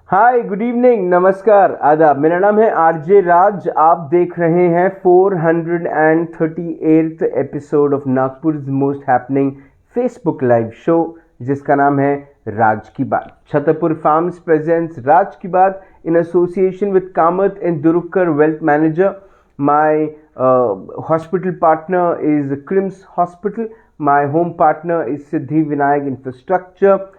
हाय, good evening, नमस्कार, आदाब। मेरा नाम है आरजे राज। आप देख रहे हैं 438th episode of Nagpur most happening Facebook live show, जिसका नाम है राज की बात। Chhatarpur farms presents Raaz ki Baat in association with Kamat and Durukkar wealth manager. My hospital partner is KRIMS hospital. My home partner is Siddhi Vinayak infrastructure.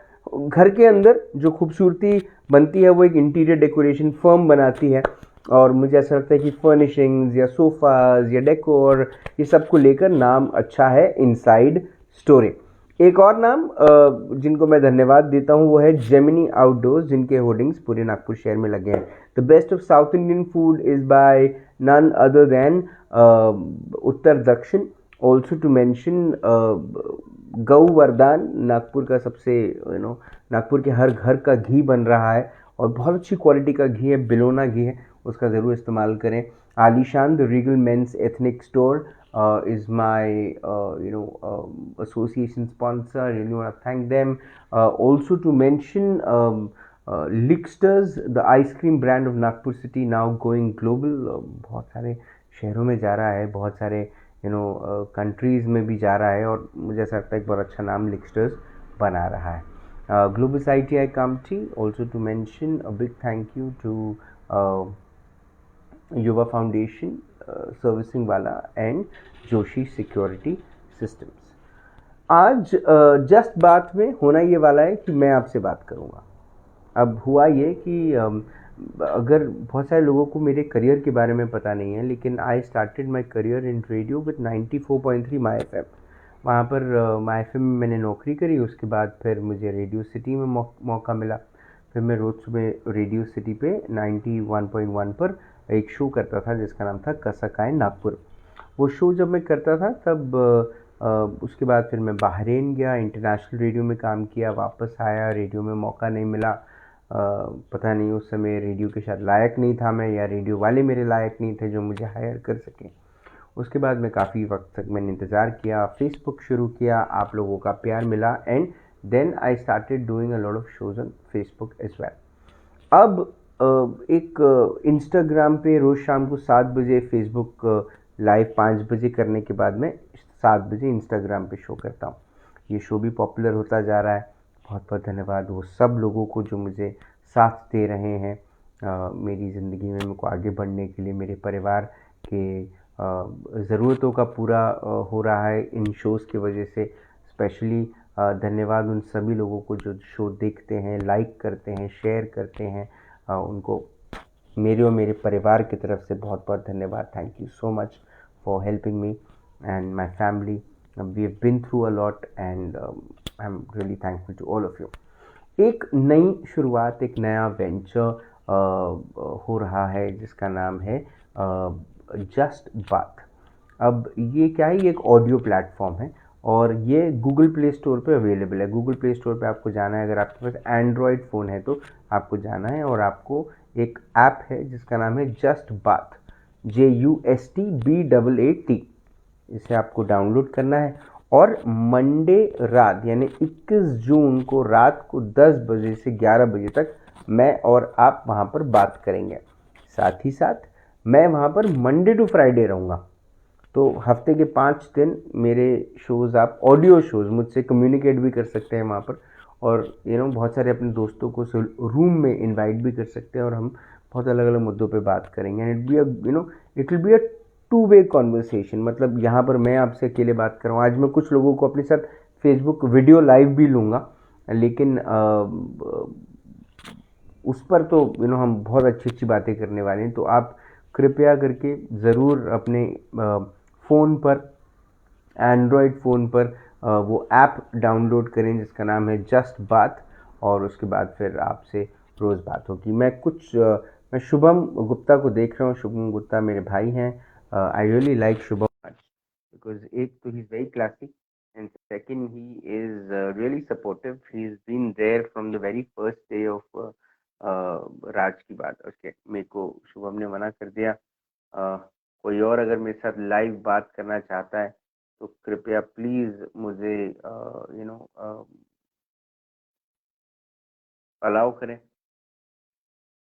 घर के अंदर जो खूबसूरती बनती है वो एक इंटीरियर डेकोरेशन फर्म बनाती है, और मुझे ऐसा लगता है कि फर्निशिंग्स या सोफ़ाज़ या डेकोर ये सब को लेकर नाम अच्छा है इनसाइड स्टोरी। एक और नाम जिनको मैं धन्यवाद देता हूँ वो है जेमिनी आउटडोर्स, जिनके होर्डिंग्स पूरे नागपुर शहर में लगे हैं। The best of South Indian food is by none other than Uttar Dakshin. Also to mention गौ वरदान, नागपुर का सबसे नागपुर के हर घर का घी बन रहा है और बहुत अच्छी क्वालिटी का घी है, बिलोना घी है, उसका ज़रूर इस्तेमाल करें। Aalishan the regal men's ethnic store is my association sponsor. I really want to thank them. Also to mention Licksters, the ice cream brand of Nagpur city, now going global. बहुत सारे शहरों में जा रहा है, बहुत सारे कंट्रीज़ में भी जा रहा है, और मुझे ऐसा लगता है एक बहुत अच्छा नाम लिक्स्टर्स बना रहा है। Globus ITI Committee, also to mention a big thank you to युवा फाउंडेशन, सर्विसिंग वाला एंड जोशी सिक्योरिटी सिस्टम्स। आज जस्ट बात में होना ये वाला है कि मैं आपसे बात करूँगा। अब हुआ ये कि अगर बहुत सारे लोगों को मेरे करियर के बारे में पता नहीं है, लेकिन I started my career in radio with 94.3 my F M. वहाँ पर माई एफ एम में मैंने नौकरी करी। उसके बाद फिर मुझे रेडियो सिटी में मौका मिला। फिर मैं रोज़ सुबह रेडियो सिटी पे 91.1 पर एक शो करता था जिसका नाम था कसकाए नागपुर। वो शो जब मैं करता था तब उसके बाद फिर मैं बहरीन गया, इंटरनेशनल रेडियो में काम किया, वापस आया, रेडियो में मौका नहीं मिला। पता नहीं उस समय रेडियो के शायद लायक नहीं था मैं, या रेडियो वाले मेरे लायक नहीं थे जो मुझे हायर कर सकें। उसके बाद मैं काफ़ी वक्त तक मैंने इंतज़ार किया, फेसबुक शुरू किया, आप लोगों का प्यार मिला, and then I started doing a lot of shows on Facebook as well. अब एक इंस्टाग्राम पे रोज़ शाम को 7 बजे, फेसबुक लाइव 5 बजे करने के बाद मैं 7 बजे इंस्टाग्राम पे शो करता हूँ। ये शो भी पॉपुलर होता जा रहा है। बहुत बहुत धन्यवाद वो सब लोगों को जो मुझे साथ दे रहे हैं मेरी ज़िंदगी में, मेरे को आगे बढ़ने के लिए। मेरे परिवार के ज़रूरतों का पूरा हो रहा है इन शोज़ की वजह से। स्पेशली धन्यवाद उन सभी लोगों को जो शो देखते हैं, लाइक करते हैं, शेयर करते हैं। उनको मेरे और मेरे परिवार की तरफ से बहुत बहुत धन्यवाद। Thank you so much for helping me and my family. We have been through a lot and I am really thankful to all of you. एक नई शुरुआत, एक नया वेंचर हो रहा है जिसका नाम है जस्ट बात। अब ये क्या है, ये एक ऑडियो प्लेटफॉर्म है और ये गूगल प्ले स्टोर पे अवेलेबल है। गूगल प्ले स्टोर पे आपको जाना है, अगर आपके पास एंड्रॉयड फ़ोन है तो आपको जाना है, और आपको एक ऐप है जिसका नाम है जस्ट बात, JUSTBAAT। इसे आपको डाउनलोड करना है, और मंडे रात यानी 21 जून को रात को 10 बजे से 11 बजे तक मैं और आप वहाँ पर बात करेंगे। साथ ही साथ मैं वहाँ पर मंडे टू फ्राइडे रहूँगा, तो हफ्ते के 5 दिन मेरे शोज़, आप ऑडियो शोज़ मुझसे कम्युनिकेट भी कर सकते हैं वहाँ पर, और बहुत सारे अपने दोस्तों को रूम में इनवाइट भी कर सकते हैं, और हम बहुत अलग अलग मुद्दों पे बात करेंगे। And it will be a two way conversation. मतलब यहाँ पर मैं आपसे अकेले बात कर रहा हूँ, आज मैं कुछ लोगों को अपने साथ फेसबुक वीडियो लाइव भी लूँगा, लेकिन उस पर तो हम बहुत अच्छी अच्छी बातें करने वाले हैं। तो आप कृपया करके ज़रूर अपने फ़ोन पर, एंड्रॉयड फ़ोन पर वो ऐप डाउनलोड करें जिसका नाम है जस्ट बात, और उसके बाद फिर आपसे रोज़ बात होगी। मैं शुभम गुप्ता को देख रहा हूँ। शुभम गुप्ता मेरे भाई हैं। I really like Shubham much, because एक तो he is very classic, and second he is really supportive. He is been there from the very first day of Raaz ki Baat. उसके मेरे को शुभम ने मना कर दिया। कोई और अगर मेरे साथ लाइव बात करना चाहता है तो कृपया प्लीज़ मुझे अलाउ करें।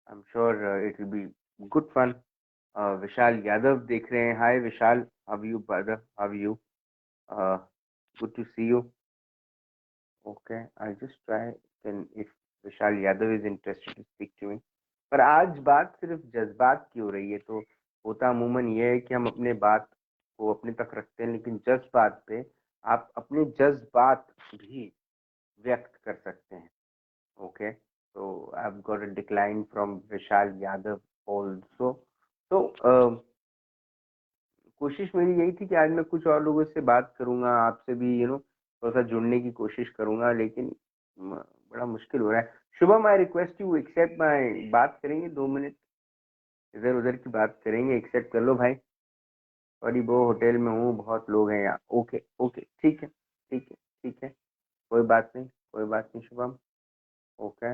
I'm sure it will be good fun. Vishal Yadav देख रहे हैं. Hi Vishal, how are you brother? How are you? Uh, Good to see you. Okay, I'll just try then if Vishal Yadav is interested to speak to me. पर आज बात सिर्फ जज्बात की हो रही है, तो होता अमूमन ये है कि हम अपने बात को अपने तक रखते हैं, लेकिन जज्बात पे आप अपने जज्बात भी व्यक्त कर सकते हैं. Okay, so I've got a decline from Vishal Yadav also. तो कोशिश मेरी यही थी कि आज मैं कुछ और लोगों से बात करूंगा, आपसे भी थोड़ा सा जुड़ने की कोशिश करूंगा, लेकिन बड़ा मुश्किल हो रहा है. Shubham, I request you accept my. बात करेंगे 2 मिनट, इधर उधर की बात करेंगे, एक्सेप्ट कर लो भाई. सॉरी वो होटल में हूँ, बहुत लोग हैं यहाँ. ओके ओके, ठीक है ठीक है ठीक है, कोई बात नहीं कोई बात नहीं Shubham. Okay,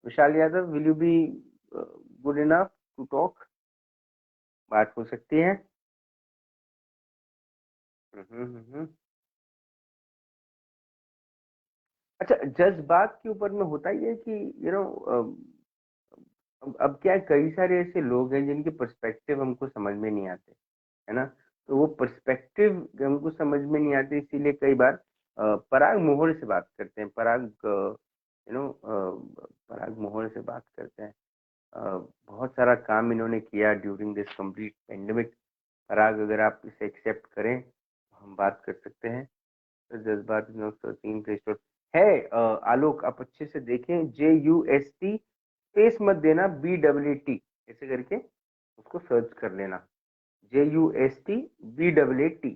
Vishal Yadav, will you be good enough to talk? बात हो सकती है. हम्म. अच्छा, जज्बात के ऊपर में होता ही है कि अब क्या है, कई सारे ऐसे लोग हैं जिनके पर्सपेक्टिव हमको समझ में नहीं आते, है ना. तो वो पर्सपेक्टिव हमको समझ में नहीं आते, इसीलिए कई बार पराग मोहर से बात करते हैं. पराग मोहर से बात करते हैं. बहुत सारा काम इन्होंने किया ड्यूरिंग दिस कंप्लीट पेंडेमिक. पराग, अगर आप इसे एक्सेप्ट करें तो हम बात कर सकते हैं. तो जज्बात तीन प्ले स्टोर है. आलोक, आप अच्छे से देखें, JUST स्पेस मत देना, BWT ऐसे करके उसको सर्च कर लेना. JUST BWT,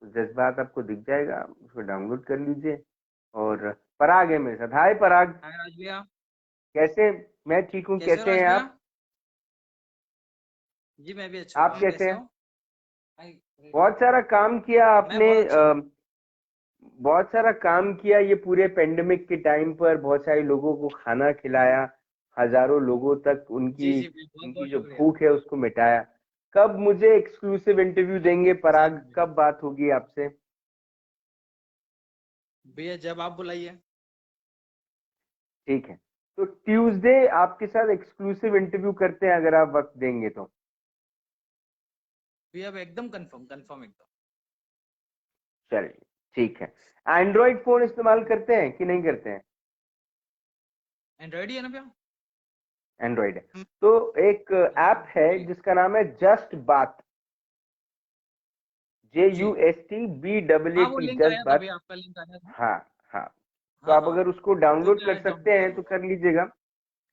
जज्बात आपको दिख जाएगा, उसको डाउनलोड कर लीजिए. और पराग है मेरे साथ. हाय पराग, राज भैया. कैसे? मैं ठीक हूँ, कैसे हो कैसे राज हैं भैया? आप? जी मैं भी अच्छा हूँ. आप आप कैसे कैसे हैं? हो? बहुत सारा काम किया मैं आपने. बहुत अच्छा हूँ. बहुत सारा काम किया ये पूरे पेंडेमिक के टाइम पर, बहुत सारे लोगों को खाना खिलाया, हजारों लोगों तक जी उनकी जी भैया, बहुत उनकी बहुत जो शुक्रिया. भूख है उसको मिटाया. कब मुझे एक्सक्लूसिव इंटरव्यू देंगे जी पराग? भैया. कब बात होगी आपसे? भैया जब आप बुलाइए. ठीक है, तो ट्यूसडे आपके साथ एक्सक्लूसिव इंटरव्यू करते हैं, अगर आप वक्त देंगे तो. भैया अब एकदम कंफर्म कंफर्म एकदम. चलिए, ठीक है. एंड्रॉइड फोन इस्तेमाल करते हैं कि नहीं करते हैं? एंड्रॉइड ही है ना भैया? एंड्रॉइड है. तो एक ऐप है जी जिसका नाम है जस्ट बात. जी. हाँ वो JUST BWT, लिंक जस्ट आया था बात. भैया, आपका लिंक आया था. हाँ हाँ. तो हाँ आप हाँ. अगर उसको तो डाउनलोड कर मैं सकते डाउनलोड हैं तो करूंगा. कर लीजिएगा,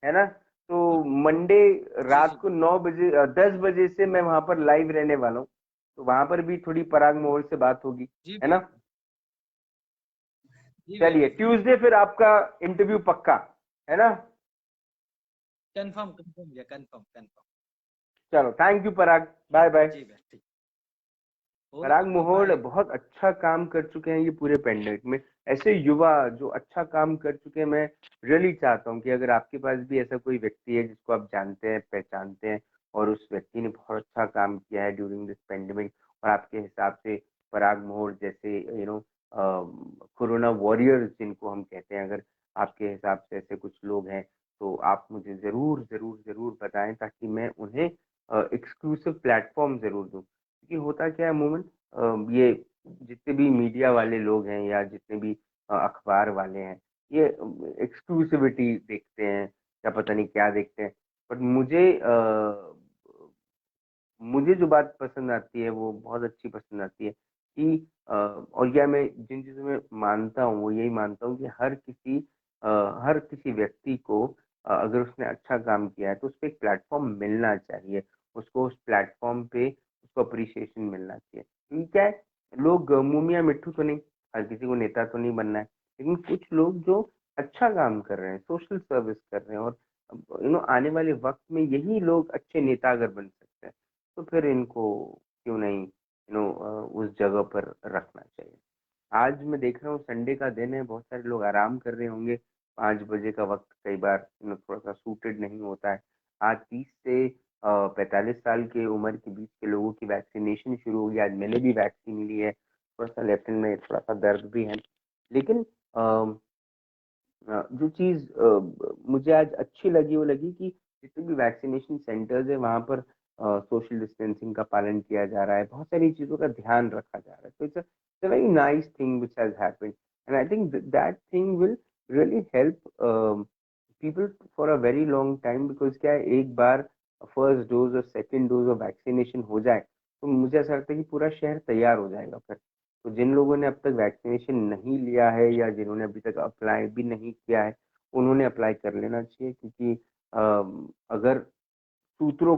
है ना. तो मंडे जी रात जी को 9 बजे 10 बजे से मैं वहां पर लाइव रहने वाला हूँ, तो वहां पर भी थोड़ी पराग मोहर से बात होगी, जी है भैया. ना. जी भैया चलिए, बिल्कुल ट्यूसडे फिर आपका इंटरव्यू पक्का, है ना. कंफर्म कंफर्म भैया, कंफर्म कंफर्म. चलो, thank you Parag, bye bye. जी भैया ठीक. पराग ओके भैया मोहोड बाय. बहुत अच्छा काम कर चुके हैं ये पूरे पेंडेमिक में. ऐसे युवा जो अच्छा काम कर चुके हैं, मैं रियली चाहता हूँ कि अगर आपके पास भी ऐसा कोई व्यक्ति है जिसको आप जानते हैं, पहचानते हैं, और उस व्यक्ति ने बहुत अच्छा काम किया है ड्यूरिंग दिस पेंडेमिक, और आपके हिसाब से पराग मोहोड जैसे कोरोना वॉरियर्स जिनको हम कहते हैं, अगर आपके हिसाब से ऐसे कुछ लोग हैं, तो आप मुझे ज़रूर ज़रूर ज़रूर बताएं, ताकि मैं उन्हें एक्सक्लूसिव प्लेटफॉर्म ज़रूर दूँ. क्योंकि होता क्या है अमूमन, ये जितने भी मीडिया वाले लोग हैं या जितने भी अखबार वाले हैं, ये एक्सक्लूसिविटी देखते हैं या पता नहीं क्या देखते हैं. बट मुझे जो बात पसंद आती है वो बहुत अच्छी पसंद आती है कि और या मैं जिन चीज़ों में मानता हूँ वो यही मानता हूँ कि हर किसी व्यक्ति को अगर उसने अच्छा काम किया है तो उसको एक प्लेटफॉर्म मिलना चाहिए, उसको उस प्लेटफॉर्म पे उसको अप्रिसिएशन मिलना चाहिए. क्योंकि क्या है, लोग मुमिया मिट्टू तो नहीं, हर किसी को नेता तो नहीं बनना है, लेकिन कुछ लोग जो अच्छा काम कर रहे हैं, सोशल सर्विस कर रहे हैं, और आने वाले वक्त में यही लोग अच्छे नेता अगर बन सकते हैं, तो फिर इनको क्यों नहीं उस जगह पर रखना चाहिए. आज मैं देख रहा हूँ संडे का दिन है, बहुत सारे लोग आराम कर रहे होंगे. 5 बजे का वक्त कई बार थोड़ा सा सूटेड नहीं होता है. आज 30 से 45 साल के उम्र के बीच के लोगों की वैक्सीनेशन शुरू होगी. आज मैंने भी वैक्सीन ली है, थोड़ा सा लेफ्ट में थोड़ा सा दर्द भी है, लेकिन जो चीज़ मुझे आज अच्छी लगी वो लगी कि जितने भी वैक्सीनेशन सेंटर्स है वहाँ पर सोशल डिस्टेंसिंग का पालन किया जा रहा है, बहुत सारी चीज़ों का ध्यान रखा जा रहा है। तो it's a very nice thing which has happened and I think that thing will really help people for a very long time, because क्या है, एक बार फर्स्ट डोज और सेकेंड डोज ऑफ वैक्सीनेशन हो जाए तो मुझे ऐसा लगता है कि पूरा शहर तैयार हो जाएगा फिर। तो जिन लोगों ने अब तक वैक्सीनेशन नहीं लिया है या जिन्होंने अभी तक अप्लाई भी नहीं किया है, उन्होंने अप्लाई कर लेना चाहिए, क्योंकि अगर सूत्रों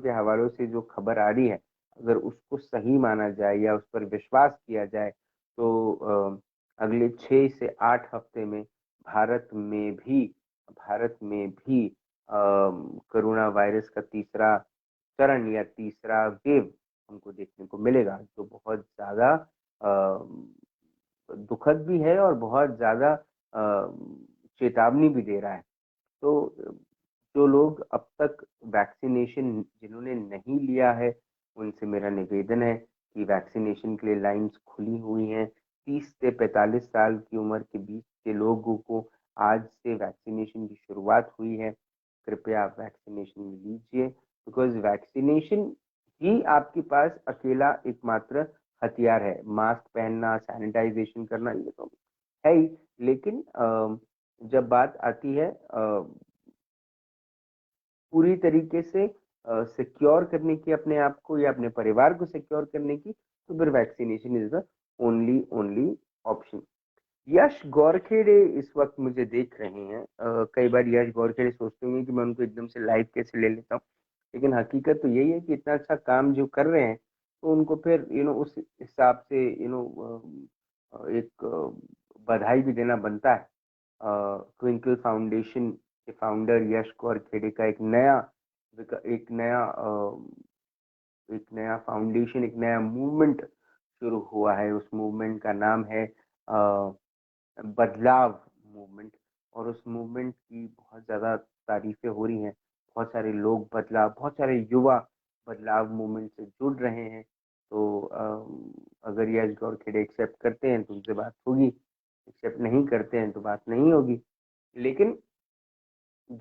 के हवालों से जो खबर आ रही है, अगर उसको सही माना जाए या उस पर विश्वास किया जाए तो अगले 6 से 8 हफ्ते में भारत में भी कोरोना वायरस का तीसरा चरण या तीसरा वेव हमको देखने को मिलेगा, जो बहुत ज्यादा दुखद भी है और बहुत ज्यादा चेतावनी भी दे रहा है। तो जो लोग अब तक वैक्सीनेशन जिन्होंने नहीं लिया है, उनसे मेरा निवेदन है कि वैक्सीनेशन के लिए लाइंस खुली हुई हैं। 30 से 45 साल की उम्र के बीच के लोगों को आज से वैक्सीनेशन की शुरुआत हुई है। कृपया आप वैक्सीनेशन लीजिए, बिकॉज वैक्सीनेशन ही आपके पास अकेला एकमात्र हथियार है। मास्क पहनना, सैनिटाइजेशन करना, ये तो है ही, लेकिन जब बात आती है पूरी तरीके से सिक्योर करने की अपने आप को या अपने परिवार को सिक्योर करने की, तो फिर vaccination is the only only option. Yash Gaurkhede इस वक्त मुझे देख रहे हैं। कई बार यश गौरखेड़े सोचते होंगे कि मैं उनको एकदम से लाइव कैसे ले लेता हूँ, लेकिन हकीकत तो यही है कि इतना अच्छा काम जो कर रहे हैं तो उनको फिर उस हिसाब से एक बधाई भी देना बनता है। ट्विंकल फाउंडेशन के फाउंडर यश गौरखेड़े का एक नया फाउंडेशन, एक नया मूवमेंट शुरू हुआ है। उस मूवमेंट का नाम है बदलाव मूवमेंट, और उस मूवमेंट की बहुत ज़्यादा तारीफें हो रही हैं। बहुत सारे युवा बदलाव मूवमेंट से जुड़ रहे हैं। तो अगर यश गौरखेड़े एक्सेप्ट करते हैं तो उनसे बात होगी, एक्सेप्ट नहीं करते हैं तो बात नहीं होगी। लेकिन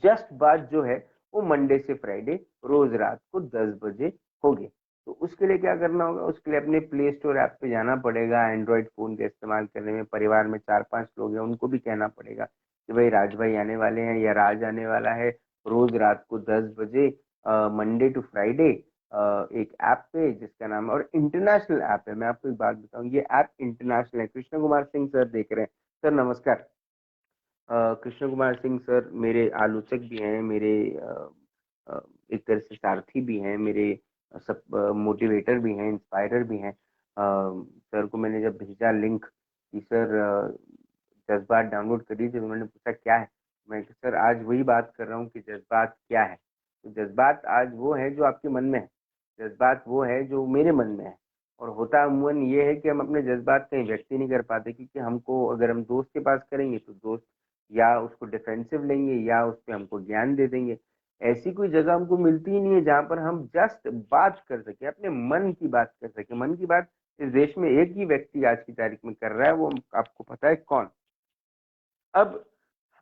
जस्ट बात जो है वो मंडे से फ्राइडे रोज रात को 10 बजे होगी। तो उसके लिए क्या करना होगा, उसके लिए अपने प्ले स्टोर ऐप पे जाना पड़ेगा। एंड्रॉयड फोन का इस्तेमाल करने में परिवार में 4-5 लोग हैं, उनको भी कहना पड़ेगा कि भाई राज भाई आने वाले हैं या राज आने वाला है रोज रात को 10 बजे, मंडे टू फ्राइडे, एक ऐप पे जिसका नाम, और इंटरनेशनल ऐप है। मैं आपको एक बात बताऊं, ये ऐप इंटरनेशनल है। कृष्ण कुमार सिंह सर देख रहे हैं। सर नमस्कार। कृष्ण कुमार सिंह सर मेरे आलोचक भी हैं, मेरे अ, एक तरह से सारथी भी हैं, मेरे सब मोटिवेटर भी हैं, इंस्पायरर भी हैं। सर को मैंने जब भेजा लिंक कि सर 10 बार डाउनलोड करिए, तो उन्होंने पूछा क्या है। मैं सर आज वही बात कर रहा हूँ कि जज्बात क्या है। तो जज्बात आज वो है जो आपके मन में है, जज्बात वो है जो मेरे मन में है। और होता अमूमन ये है कि हम अपने जज्बात कहीं व्यक्त नहीं कर पाते, क्योंकि हमको अगर हम दोस्त के पास करेंगे तो दोस्त या उसको डिफेंसिव लेंगे या उस पर हमको ज्ञान दे देंगे। ऐसी कोई जगह हमको मिलती ही नहीं है जहां पर हम जस्ट बात कर सके, अपने मन की बात कर सके। मन की बात इस देश में एक ही व्यक्ति आज की तारीख में कर रहा है, वो आपको पता है कौन। अब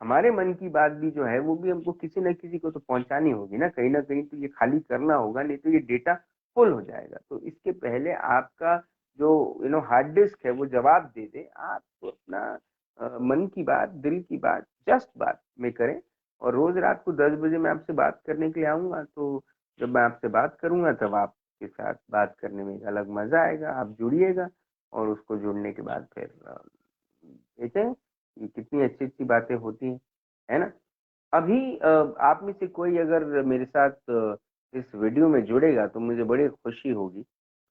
हमारे मन की बात भी जो है वो भी हमको किसी न किसी को तो पहुंचानी होगी ना कहीं तो ये खाली करना होगा, नहीं तो ये डेटा फुल हो जाएगा। तो इसके पहले आपका जो हार्ड डिस्क है वो जवाब दे दे। आप तो अपना मन की बात, दिल की बात, जस्ट बात में करें। और रोज रात को 10 बजे मैं आपसे बात करने के लिए आऊंगा। तो जब मैं आपसे बात करूंगा तब आपके साथ बात करने में एक अलग मजा आएगा। आप जुड़िएगा और उसको जुड़ने के बाद फिर देखें कि कितनी अच्छी अच्छी बातें होती हैं, है ना। अभी आप में से कोई अगर मेरे साथ इस वीडियो में जुड़ेगा तो मुझे बड़ी खुशी होगी।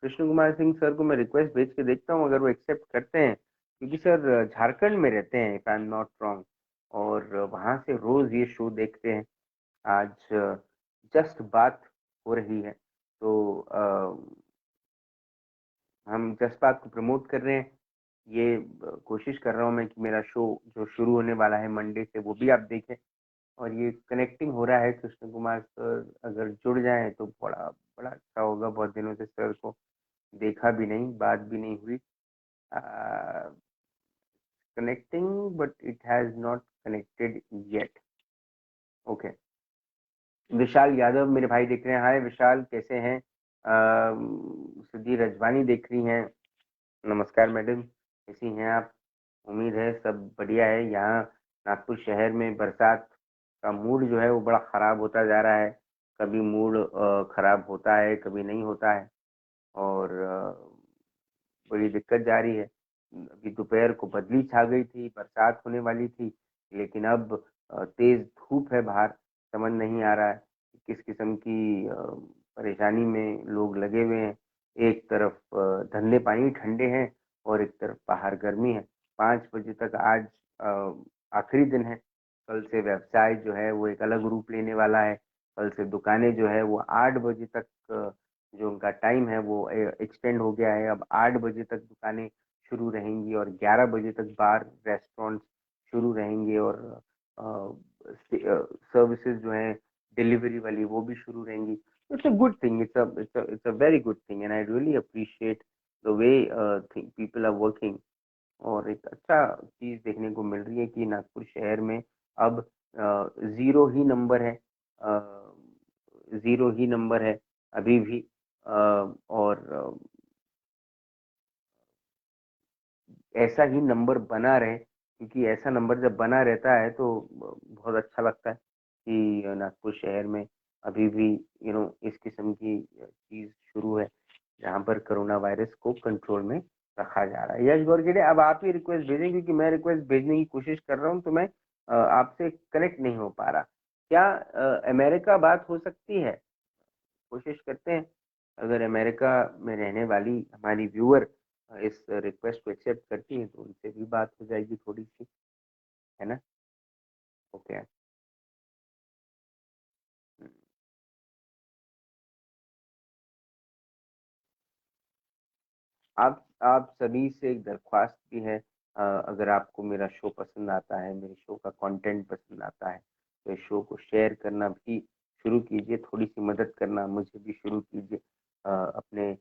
कृष्ण कुमार सिंह सर को मैं रिक्वेस्ट भेज के देखता हूँ अगर वो एक्सेप्ट करते हैं, क्योंकि सर झारखंड में रहते हैं if I am not wrong, और वहाँ से रोज ये शो देखते हैं। आज जस्ट बात हो रही है, तो हम जज्बात को प्रमोट कर रहे हैं। ये कोशिश कर रहा हूँ मैं कि मेरा शो जो शुरू होने वाला है मंडे से वो भी आप देखें। और ये कनेक्टिंग हो रहा है। कृष्ण कुमार सर अगर जुड़ जाएं तो बड़ा बड़ा अच्छा होगा। बहुत दिनों से सर को देखा भी नहीं, बात भी नहीं हुई। Connecting but it has not connected yet. Okay, Vishal Yadav मेरे भाई देख रहे हैं। हाय विशाल, कैसे हैं? सुधीर रजवानी देख रही हैं। नमस्कार मैडम, कैसी हैं आप? उम्मीद है सब बढ़िया है। यहाँ नागपुर शहर में बरसात का मूड जो है वो बड़ा खराब होता जा रहा है। कभी मूड खराब होता है, कभी नहीं होता है, और बड़ी दिक्कत जा रही है। अभी दोपहर को बदली छा गई थी, बरसात होने वाली थी, लेकिन अब तेज धूप है बाहर। समझ नहीं आ रहा है कि किस किस्म की परेशानी में लोग लगे हुए हैं। एक तरफ धंधे पानी ठंडे हैं और एक तरफ बाहर गर्मी है। 5 बजे तक आज आखिरी दिन है। कल से व्यवसाय जो है वो एक अलग रूप लेने वाला है। कल से दुकानें जो है वो 8 बजे तक, जो उनका टाइम है वो एक्सटेंड हो गया है। अब 8 बजे तक दुकानें शुरू रहेंगी और 11 बजे तक बार रेस्टोरेंट शुरू रहेंगे, और सर्विसेज जो है डिलीवरी वाली वो भी शुरू रहेंगी। It's a good thing, it's a very good thing, and I really appreciate the way people are working. और एक अच्छा चीज देखने को मिल रही है कि नागपुर शहर में अब जीरो ही नंबर है। जीरो ही नंबर है अभी भी। और ऐसा ही नंबर बना रहे, क्योंकि ऐसा नंबर जब बना रहता है तो बहुत अच्छा लगता है कि नागपुर शहर में अभी भी इस किस्म की चीज शुरू है, जहाँ पर कोरोना वायरस को कंट्रोल में रखा जा रहा है। यश गोरखेड़े, अब आप ही रिक्वेस्ट भेजें, क्योंकि मैं रिक्वेस्ट भेजने की कोशिश कर रहा हूँ तो मैं आपसे कनेक्ट नहीं हो पा रहा। क्या अमेरिका बात हो सकती है? कोशिश करते हैं। अगर अमेरिका में रहने वाली हमारी व्यूअर इस रिक्वेस्ट को एक्सेप्ट करती है तो उनसे भी बात हो जाएगी थोड़ी सी, है ना? ओके। आप सभी से एक दरख्वास्त भी है, अगर आपको मेरा शो पसंद आता है, मेरे शो का कंटेंट पसंद आता है, तो इस शो को शेयर करना भी शुरू कीजिए। थोड़ी सी मदद करना मुझे भी शुरू कीजिए। अपने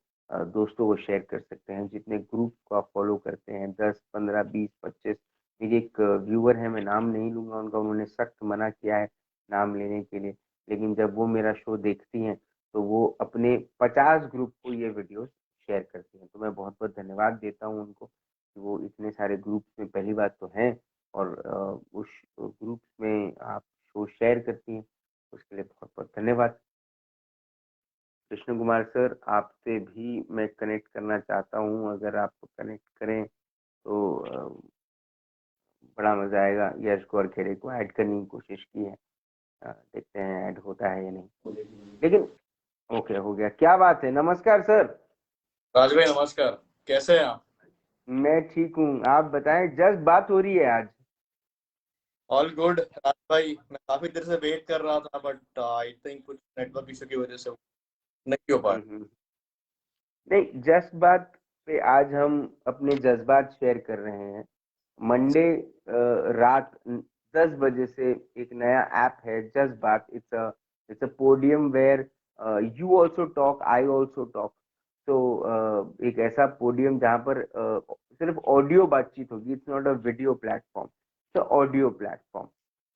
दोस्तों को शेयर कर सकते हैं, जितने ग्रुप को आप फॉलो करते हैं, 10, 15, 20, 25। मेरी एक व्यूअर है, मैं नाम नहीं लूंगा उनका, उन्होंने सख्त मना किया है नाम लेने के लिए, लेकिन जब वो मेरा शो देखती हैं तो वो अपने 50 ग्रुप को ये वीडियो शेयर करती हैं। तो मैं बहुत बहुत धन्यवाद देता हूँ उनको कि वो इतने सारे ग्रुप्स में पहली बात तो हैं, और उस ग्रुप्स में आप शो शेयर करती हैं, उसके लिए बहुत बहुत धन्यवाद। कृष्ण कुमार सर, आपसे भी मैं कनेक्ट करना चाहता हूँ, अगर आप कनेक्ट करें तो बड़ा मजा आएगा। यश गोरखेड़े को ऐड करने की कोशिश की है, देखते हैं ऐड होता है या नहीं, लेकिन ओके हो गया। क्या बात है, नमस्कार सर। राज भाई नमस्कार, कैसे हैं आप? मैं ठीक हूँ, आप बताएं। जस्ट बात हो रही है आज। ऑल गुड राज भाई, मैं काफी देर से वेट कर रहा था बट आई थिंक कुछ नेटवर्क इशू की वजह से नहीं हो पाया। नहीं, जस्ट बात पे आज हम अपने जज्बात शेयर कर रहे हैं। मंडे रात 10 बजे से एक नया ऐप है जस्ट बात। It's a podium where you also talk, I also talk. तो एक ऐसा पोडियम जहाँ पर सिर्फ ऑडियो बातचीत होगी। It's not a video platform, it's audio platform.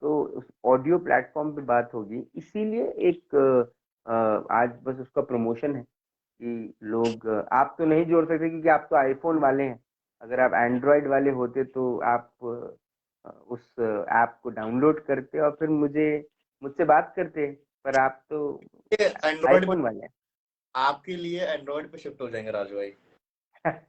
तो उस ऑडियो प्लेटफॉर्म पे बात होगी, इसीलिए एक आज बस उसका प्रमोशन है कि लोग, आप तो नहीं जोड़ सकते क्योंकि आप तो आईफोन वाले हैं। अगर आप एंड्रॉयड वाले होते तो आप उस ऐप को डाउनलोड करते और फिर मुझसे बात करते, पर आप तो एंड्रॉइड पे, आईफोन वाले आपके लिए एंड्रॉइड पे शिफ्ट हो जाएंगे राज भाई। हैं।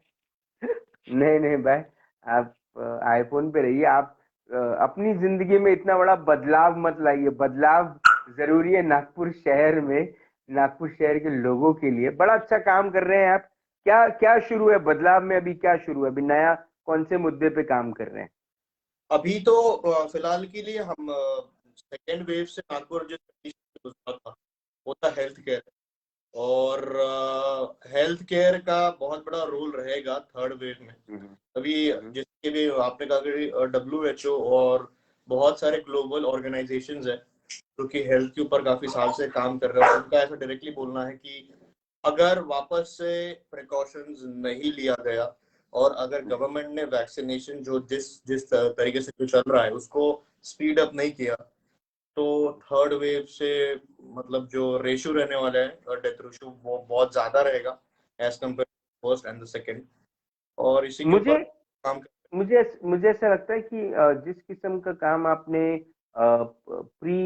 नहीं नहीं भाई, आप आईफोन पे रहिए। आप अपनी जिंदगी में इतना बड़ा बदलाव मत लाइए। बदलाव जरूरी है नागपुर शहर में, नागपुर शहर के लोगों के लिए। बड़ा अच्छा काम कर रहे हैं आप। क्या क्या शुरू है बदलाव में? अभी क्या शुरू है? अभी नया कौन से मुद्दे पे काम कर रहे हैं? अभी तो फिलहाल के लिए हम सेकेंड वेव से नागपुर जो condition में गुजरा था वो था हेल्थ केयर। और हेल्थ केयर का बहुत बड़ा रोल रहेगा थर्ड वेव में। हम्म, अभी हम्म, जिसके भी आपने कहा कि WHO और बहुत सारे ग्लोबल ऑर्गेनाइजेशंस हैं जो कि हेल्थ के ऊपर काफी साल से काम कर रहे हैं। उनका ऐसा डायरेक्टली बोलना है कि अगर वापस से प्रिकॉशंस नहीं लिया गया और अगर गवर्नमेंट ने वैक्सीनेशन जो जिस जिस तरीके से जो चल रहा है उसको स्पीड अप नहीं किया तो थर्ड वेव से मतलब जो रेशियो रहने वाला है डेथ रेशियो वो बहुत ज्यादा रहेगा as compare first and the second, और इसी के ऊपर मुझे काम मुझे मुझे ऐसा लगता है कि जिस किस्म का काम आपने pre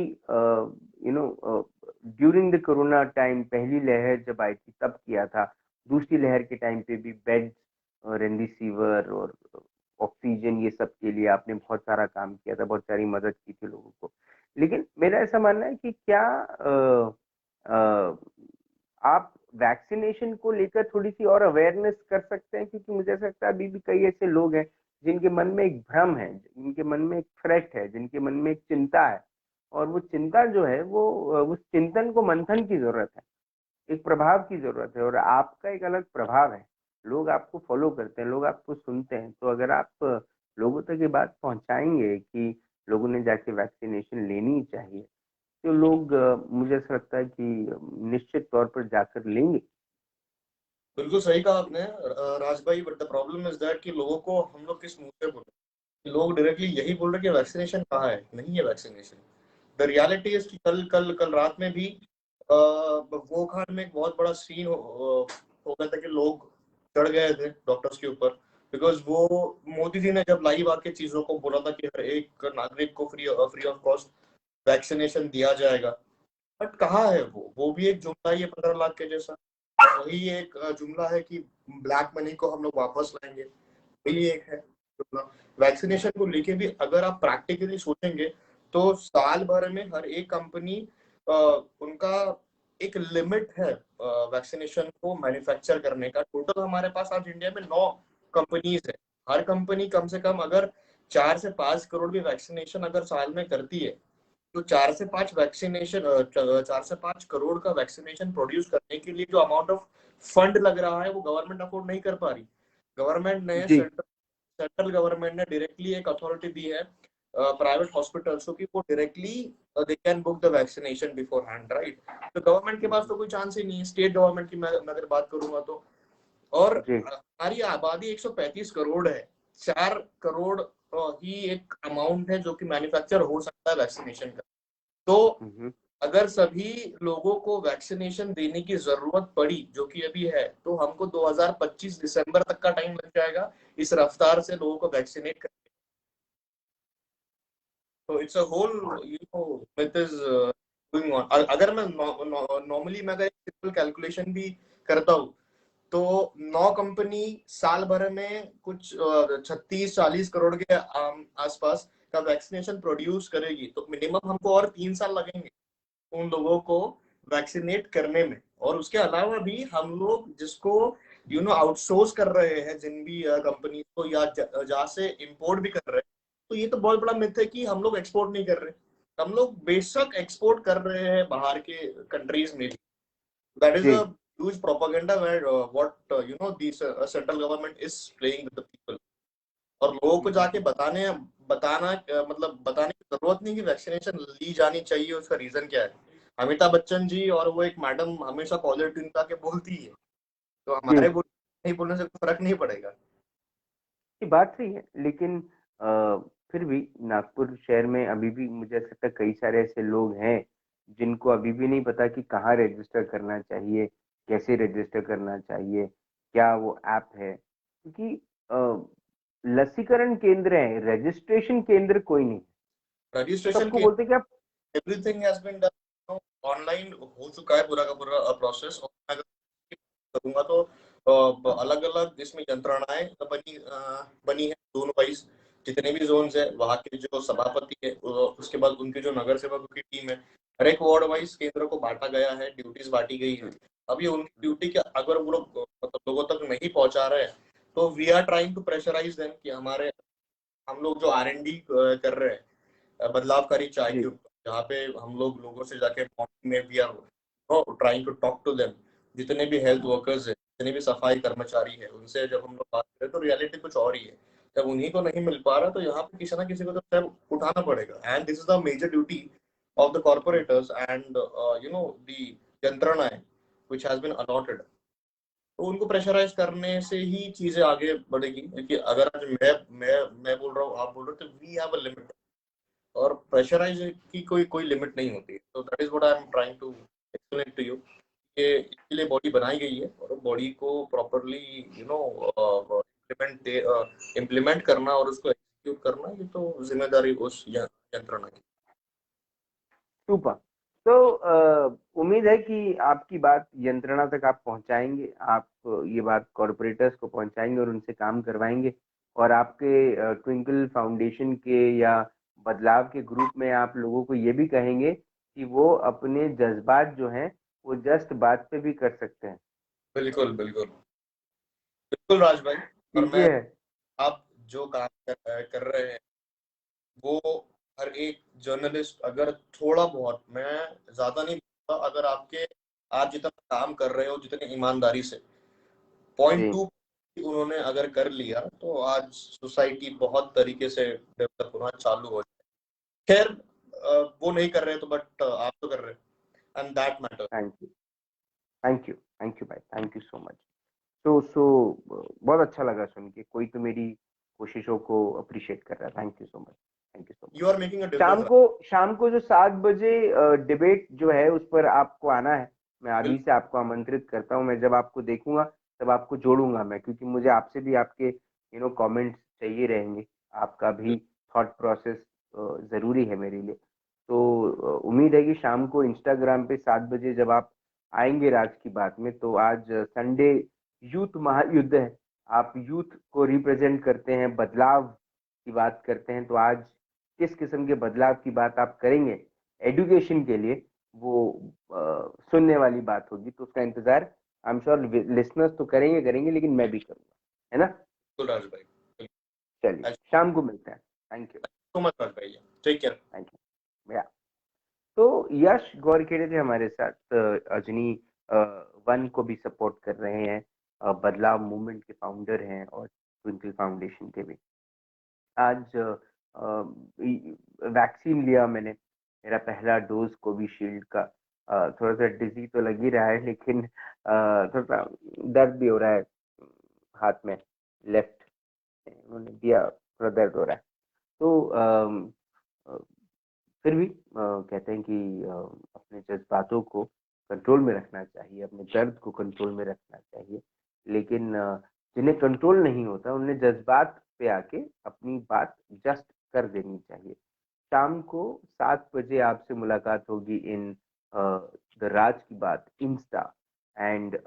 during the corona time, पहली लहर जब आई थी तब किया था, दूसरी लहर के टाइम पे भी बेड और रेमडेसिविर और ऑक्सीजन ये सब के लिए आपने बहुत सारा काम किया था, बहुत सारी मदद की थी लोगों को। लेकिन मेरा ऐसा मानना है कि क्या आप वैक्सीनेशन को लेकर थोड़ी सी और अवेयरनेस कर सकते हैं? क्योंकि मुझे ऐसा लगता है अभी भी कई ऐसे लोग हैं जिनके मन में एक भ्रम है, जिनके मन में एक थ्रेट है, जिनके मन में एक चिंता है, और वो चिंता जो है वो उस चिंतन को मंथन की जरूरत है, एक प्रभाव की जरूरत है, और आपका एक अलग प्रभाव है। लोग आपको फॉलो करते हैं, लोग आपको सुनते हैं, तो अगर आप लोगों तक ये बात पहुंचाएंगे कि लोगों ने जाके वैक्सीनेशन लेनी चाहिए, तो लोग मुझे ऐसा लगता है कि निश्चित तौर पर जाकर लेंगे। बिल्कुल सही कहा आपने राज भाई, but the problem is that कि लोगों को हम लोग किस मुंह से बोल रहे हैं। लोग डायरेक्टली यही बोल रहे हैं कि वैक्सीनेशन कहाँ है, नहीं है वैक्सीनेशन। द रियलिटी इज कि कल कल कल रात में भी वोखान में एक बहुत बड़ा सीन हो गया था कि लोग चढ़ गए थे डॉक्टर्स के ऊपर, बिकॉज वो मोदी जी ने जब लाइव आके चीजों को बोला था कि हर एक नागरिक को फ्री ऑफ कॉस्ट वैक्सीनेशन दिया जाएगा, बट कहाँ है वो भी एक जुमला ही है 15 लाख के जैसा। वही एक जुमला है कि ब्लैक मनी को हम लोग वापस लाएंगे, वही एक है जुमला। वैक्सीनेशन को लेके भी अगर आप प्रैक्टिकली सोचेंगे तो साल भर में हर एक कंपनी उनका एक लिमिट है वैक्सीनेशन को मैन्युफैक्चर करने का। टोटल हमारे पास आज इंडिया में 9 कंपनीज है। हर कंपनी कम से कम अगर 4 से 5 करोड़ भी वैक्सीनेशन अगर साल में करती है, तो 4 से 5 करोड़ का वैक्सीनेशन प्रोड्यूस करने के लिए जो अमाउंट ऑफ फंड लग रहा है वो गवर्नमेंट अफोर्ड नहीं कर पा रही। गवर्नमेंट ने जी। सेंट्रल गवर्नमेंट ने डायरेक्टली एक अथॉरिटी दी है प्राइवेट हॉस्पिटल्स को कि वो directly they can book the vaccination before hand, right. तो गवर्नमेंट के पास तो कोई चांस ही नहीं है। स्टेट गवर्नमेंट की मैं अगर बात करूंगा तो, और जी। हमारी आबादी 135 करोड़ है, 4 करोड़ ही एक अमाउंट है जो कि मैन्युफैक्चर हो सकता है वैक्सीनेशन का। तो हम्म। अगर सभी लोगों को वैक्सीनेशन देने की जरूरत पड़ी जो कि अभी है, तो हमको 2025 दिसंबर तक का टाइम लग जाएगा इस रफ्तार से लोगों को वैक्सीनेट करने। तो it's a whole with is going on. अगर मैं नॉर्मली मैं अगर सिंपल कैलकुलेशन भी करता हूँ तो 9 कंपनी साल भर में कुछ 36-40 करोड़ के आसपास का वैक्सीनेशन प्रोड्यूस करेगी, तो मिनिमम हमको और 3 साल लगेंगे उन लोगों को वैक्सीनेट करने में। और उसके अलावा भी हम लोग जिसको आउटसोर्स कर रहे हैं जिन भी कंपनी को, या जहाँ से इंपोर्ट भी कर रहे हैं, तो ये तो बहुत बड़ा मिथ है कि हम लोग एक्सपोर्ट नहीं कर रहे। हम लोग बेशक एक्सपोर्ट कर रहे हैं बाहर के कंट्रीज में भी। That is ji. A huge propaganda where what this central government is playing with the people. और लोगों को जाके बताने की जरूरत नहीं कि वैक्सीनेशन ली जानी चाहिए, उसका रीजन क्या है। अमिताभ बच्चन जी और वो एक मैडम हमेशा कॉलर ट्यून का के बोलती है, तो जी। हमारे नहीं बोलने से कोई फर्क नहीं पड़ेगा। ये बात सही है, लेकिन फिर भी नागपुर शहर में अभी भी मुझे ऐसा लगता है कई सारे ऐसे लोग हैं जिनको अभी भी नहीं पता कि कहाँ रजिस्टर करना चाहिए, कैसे रजिस्टर करना चाहिए, क्या वो ऐप है। क्योंकि लसीकरण केंद्र है, रजिस्ट्रेशन केंद्र कोई नहीं। रजिस्ट्रेशन सबको के बोलते कि आप। Everything has been done, online हो चुका है पूरा का पूरा प्रोसेस। और मैं अगर करूंगा तो अलग अलग इसमें यंत्रणाएं बनी है जोन वाइज। जितने भी जोन है वहाँ के जो सभापति है, उसके बाद उनके जो नगर सेवकों की टीम है, हर एक वार्ड वाइज केंद्र को बांटा गया है, ड्यूटीज बांटी गई है। अब ये उनकी ड्यूटी के अगर वो लोग मतलब लोगों तक नहीं पहुंचा रहे हैं, तो we are trying to pressurise them कि हम लोग जो R&D कर रहे हैं बदलावकारी चाय जी। के ऊपर, जहाँ पे हम लोग लोगों से जाके मॉर्निंग में we are trying to talk to them. जितने भी हेल्थ वर्कर्स है, जितने भी सफाई कर्मचारी है, उनसे जब हम लोग बात करें तो रियलिटी कुछ और ही है। जब उन्हीं को नहीं मिल पा रहा तो यहाँ पे किसी ना किसी को तो स्टेप उठाना पड़ेगा, and this is the major duty of the corporators and the यंत्रणाएं व्हिच हैज बीन अलॉटेड। तो उनको प्रेशराइज करने से ही चीजें आगे बढ़ेगी। क्योंकि अगर आज मैं बोल रहा हूँ, आप बोल रहे हो, तो वी हैव अ लिमिट। और प्रेशराइज की कोई कोई लिमिट नहीं होती है। तो that is what I am trying to explain to you कि इसके लिए बॉडी बनाई गई है और बॉडी को प्रॉपरली इम्प्लीमेंट करना और उसको एग्जीक्यूट करना, ये तो जिम्मेदारी उस यंत्रणा की। सुपर। तो उम्मीद है कि आपकी बात यंत्रणा तक आप पहुंचाएंगे, आप ये बात कॉरपोरेटर्स को पहुंचाएंगे और उनसे काम करवाएंगे, और आपके ट्विंकल फाउंडेशन के या बदलाव के ग्रुप में आप लोगों को ये भी कहेंगे कि वो अपने जज्बात जो हैं वो जस्ट बात पे भी कर सकते हैं। बिल्कुल बिल्कुल बिल्कुल राज भाई। और ठीक मैं, है। आप जो काम कर रहे हैं वो हर एक जर्नलिस्ट अगर थोड़ा बहुत, मैं ज्यादा नहीं बोलता, अगर आप जितना काम कर रहे हो जितनी ईमानदारी से जी 0.2 उन्होंने अगर कर लिया तो आज सोसाइटी बहुत तरीके से डेवलप होना चालू हो जाए। खैर वो नहीं कर रहे तो बट आप तो कर रहे हैं, and that matter. Thank you, thank you, thank you भाई, थैंक यू सो मच। सो बहुत अच्छा लगा सुन के कोई तो मेरी कोशिशों को अप्रिशिएट कर रहा है। Thank you so much, thank you so much. You are making a difference. शाम को जो 7 बजे डिबेट जो है उस पर आपको आना है। मैं अभी से आपको आमंत्रित करता हूँ। मैं जब आपको देखूंगा तब आपको जोड़ूंगा मैं, क्योंकि मुझे आपसे भी आपके कमेंट्स चाहिए रहेंगे। आपका भी थॉट प्रोसेस जरूरी है मेरे लिए। तो उम्मीद है कि शाम को इंस्टाग्राम पे 7 बजे जब आप आएंगे राज की बात में, तो आज संडे यूथ महायुद्ध है। आप यूथ को रिप्रेजेंट करते हैं, बदलाव की बात करते हैं, तो आज किस किस्म के बदलाव की बात आप करेंगे एजुकेशन के लिए, वो सुनने वाली बात होगी। तो उसका इंतजार आई एम श्योर लिसनर्स तो करेंगे करेंगे, लेकिन मैं भी करूंगा, है ना। बिल्कुल राज भाई। चलिए शाम को मिलते हैं। थैंक यू, सो मच राज भाई, टेक केयर। Thank you. तो यश गौरखेड़े थे हमारे साथ, अजनी वन को भी सपोर्ट कर रहे हैं, बदलाव मूवमेंट के फाउंडर हैं और ट्विंकल फाउंडेशन के भी। आज वैक्सीन लिया मैंने, मेरा पहला डोज कोविशील्ड का। थोड़ा सा डिजी तो लग ही रहा है, लेकिन थोड़ा सा दर्द भी हो रहा है हाथ में, लेफ्ट उन्होंने दिया, थोड़ा दर्द हो रहा है। तो फिर भी कहते हैं कि अपने जज्बातों को कंट्रोल में रखना चाहिए, अपने दर्द को कंट्रोल में रखना चाहिए। लेकिन जिन्हें कंट्रोल नहीं होता उन्हें जज्बात पे आके अपनी बात जस्ट कर देनी चाहिए। शाम को 7 बजे आपसे मुलाकात होगी इन द राज की बात इंस्टा। एंड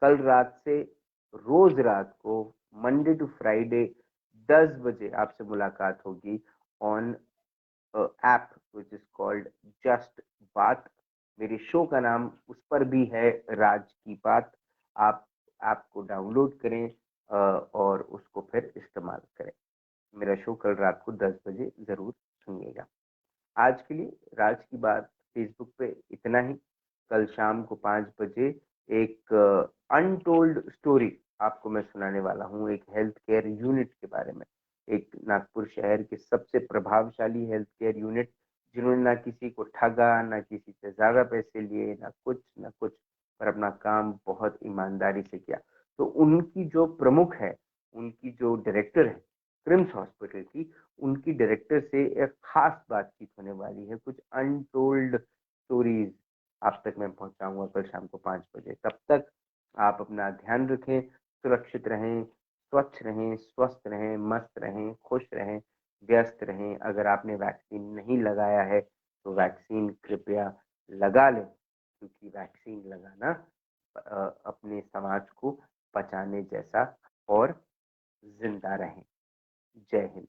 कल रात से रोज रात को मंडे टू फ्राइडे 10 बजे आपसे मुलाकात होगी on app which is called just बात। मेरे शो का नाम उस पर भी है, राज की बात। आप ऐप को डाउनलोड करें और उसको फिर इस्तेमाल करें। मेरा शो कल रात को 10 बजे जरूर सुनिएगा। आज के लिए राज की बात फेसबुक पे इतना ही। कल शाम को 5 बजे एक अनटोल्ड स्टोरी आपको मैं सुनाने वाला हूँ, एक हेल्थ केयर यूनिट के बारे में। एक नागपुर शहर के सबसे प्रभावशाली हेल्थ केयर यूनिट, जिन्होंने ना किसी को ठगा, ना किसी से ज्यादा पैसे लिए, ना कुछ, पर अपना काम बहुत ईमानदारी से किया। तो उनकी जो प्रमुख है, उनकी जो डायरेक्टर है क्रिम्स हॉस्पिटल की, उनकी डायरेक्टर से एक खास बातचीत होने वाली है। कुछ अनटोल्ड स्टोरीज आप तक मैं पहुंचाऊंगा कल शाम को 5 बजे। तब तक आप अपना ध्यान रखें, सुरक्षित रहें, स्वच्छ रहें, स्वस्थ रहें, मस्त रहें, खुश रहें, व्यस्त रहें। अगर आपने वैक्सीन नहीं लगाया है तो वैक्सीन कृपया लगा लें, क्योंकि वैक्सीन लगाना अपने समाज को बचाने जैसा और जिंदा रहें। जय हिंद।